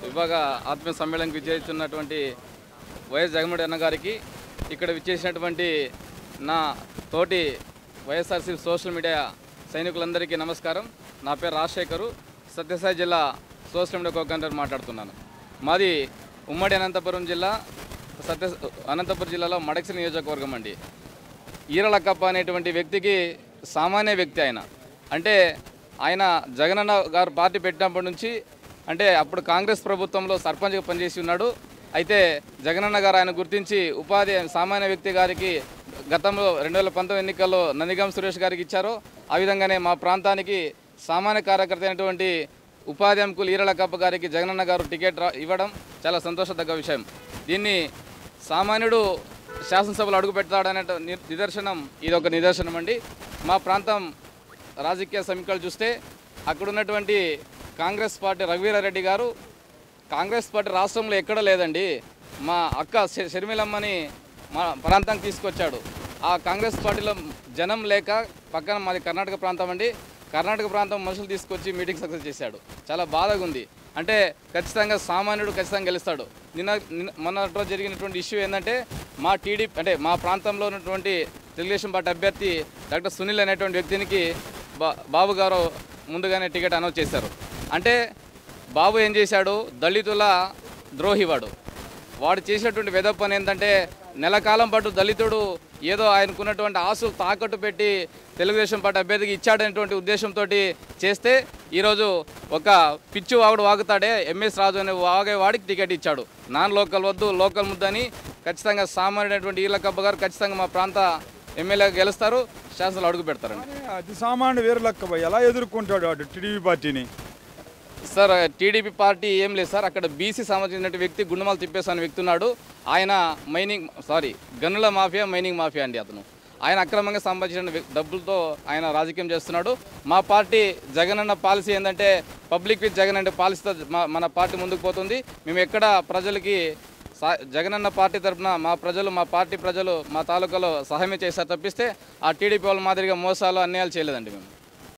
విభాగ ఆత్మీయ సమ్మేళనకు విచ్చేస్తున్నటువంటి వైఎస్ జగన్మోహన్ అన్న గారికి, ఇక్కడ విచ్చేసినటువంటి నా తోటి వైఎస్ఆర్సీపీ సోషల్ మీడియా సైనికులందరికీ నమస్కారం. నా పేరు రాజశేఖరు, సత్యసాయి జిల్లా సోషల్ మీడియా కోఆర్డినేటర్ మాట్లాడుతున్నాను. మాది ఉమ్మడి అనంతపురం జిల్లా, అనంతపురం జిల్లాలో మడక్సిల్ నియోజకవర్గం అండి. ఈరలక్కప్ప అనేటువంటి వ్యక్తికి సామాన్య వ్యక్తి ఆయన. అంటే ఆయన జగనన్న గారు పార్టీ పెట్టినప్పటి నుంచి, అంటే అప్పుడు కాంగ్రెస్ ప్రభుత్వంలో సర్పంచ్గా పనిచేసి ఉన్నాడు. అయితే జగనన్న గారు ఆయన గుర్తించి ఉపాధి సామాన్య వ్యక్తి గారికి గతంలో 2019 ఎన్నికల్లో నందిగం సురేష్ గారికి ఇచ్చారు. ఆ విధంగానే మా ప్రాంతానికి సామాన్య కార్యకర్త అయినటువంటి ఉపాధి అంకులు ఈరలక్కప్ప గారికి జగనన్న గారు టికెట్ ఇవ్వడం చాలా సంతోషదగ్గ విషయం. దీన్ని సామాన్యుడు శాసనసభలో అడుగు పెడతాడనే నిదర్శనం, ఇదొక నిదర్శనం అండి. మా ప్రాంతం రాజకీయ సమీకరణలు చూస్తే అక్కడ ఉన్నటువంటి కాంగ్రెస్ పార్టీ రఘువీరారెడ్డి గారు, కాంగ్రెస్ పార్టీ రాష్ట్రంలో ఎక్కడ లేదండి. మా అక్క షర్మిలమ్మని మా ప్రాంతానికి తీసుకొచ్చాడు. ఆ కాంగ్రెస్ పార్టీలో జనం లేక పక్కన మాది కర్ణాటక ప్రాంతం అండి. కర్ణాటక ప్రాంతం మనుషులు తీసుకొచ్చి మీటింగ్ సక్సెస్ చేశాడు. చాలా బాధగా ఉంది. అంటే ఖచ్చితంగా సామాన్యుడు ఖచ్చితంగా గెలుస్తాడు. మొన్న రోజు జరిగినటువంటి ఇష్యూ ఏంటంటే, మా టీడీపీ అంటే మా ప్రాంతంలో ఉన్నటువంటి తెలుగుదేశం పార్టీ అభ్యర్థి డాక్టర్ సునీల్ అనేటువంటి వ్యక్తికి బాబు గారు ముందుగానే టికెట్ అనౌన్స్ చేశారు. అంటే బాబు ఏం చేశాడు? దళితుల ద్రోహివాడు. వాడు చేసినటువంటి వెధ పని ఏంటంటే, నెలకాలం పాటు దళితుడు ఏదో ఆయనకున్నటువంటి ఆశలు తాకట్టు పెట్టి తెలుగుదేశం పార్టీ అభ్యర్థికి ఇచ్చాడనేటువంటి ఉద్దేశంతో చేస్తే, ఈరోజు ఒక పిచ్చి వాగుడు వాగుతాడే ఎంఎస్ రాజు అనే వాగేవాడికి టికెట్ ఇచ్చాడు. నాన్ లోకల్ వద్దు, లోకల్ ముద్దని ఖచ్చితంగా సామాన్యుడైనటువంటి ఈరలక్కప్ప గారు ఖచ్చితంగా మా ప్రాంత ఎమ్మెల్యేగా గెలుస్తారు, శాసనసభలో అడుగు పెడతారండి. అది సామాన్య వీరలక్కప్ప ఎలా ఎదుర్కొంటాడు వాడు టీడీపీ పార్టీని? సార్, టీడీపీ పార్టీ ఏం లేదు సార్. అక్కడ బీసీ సంబంధించిన వ్యక్తి గుండమాల తిప్పేసి అనే వ్యక్తి ఉన్నాడు. ఆయన గనుల మాఫియా, మైనింగ్ మాఫియా అండి. ఆయన అక్రమంగా సంపాదించిన డబ్బులతో ఆయన రాజకీయం చేస్తున్నాడు. మా పార్టీ జగనన్న పాలసీ ఏంటంటే, పబ్లిక్ విత్ జగన్ అంటే పాలసీతో మన పార్టీ ముందుకు పోతుంది. మేము ఎక్కడ ప్రజలకి జగనన్న పార్టీ తరఫున మా పార్టీ ప్రజలు మా తాలూకాలో సహాయం చేశారు తప్పిస్తే ఆ టీడీపీ వాళ్ళ మాదిరిగా మోసాలు అన్యాయాలు చేయలేదండి మేము.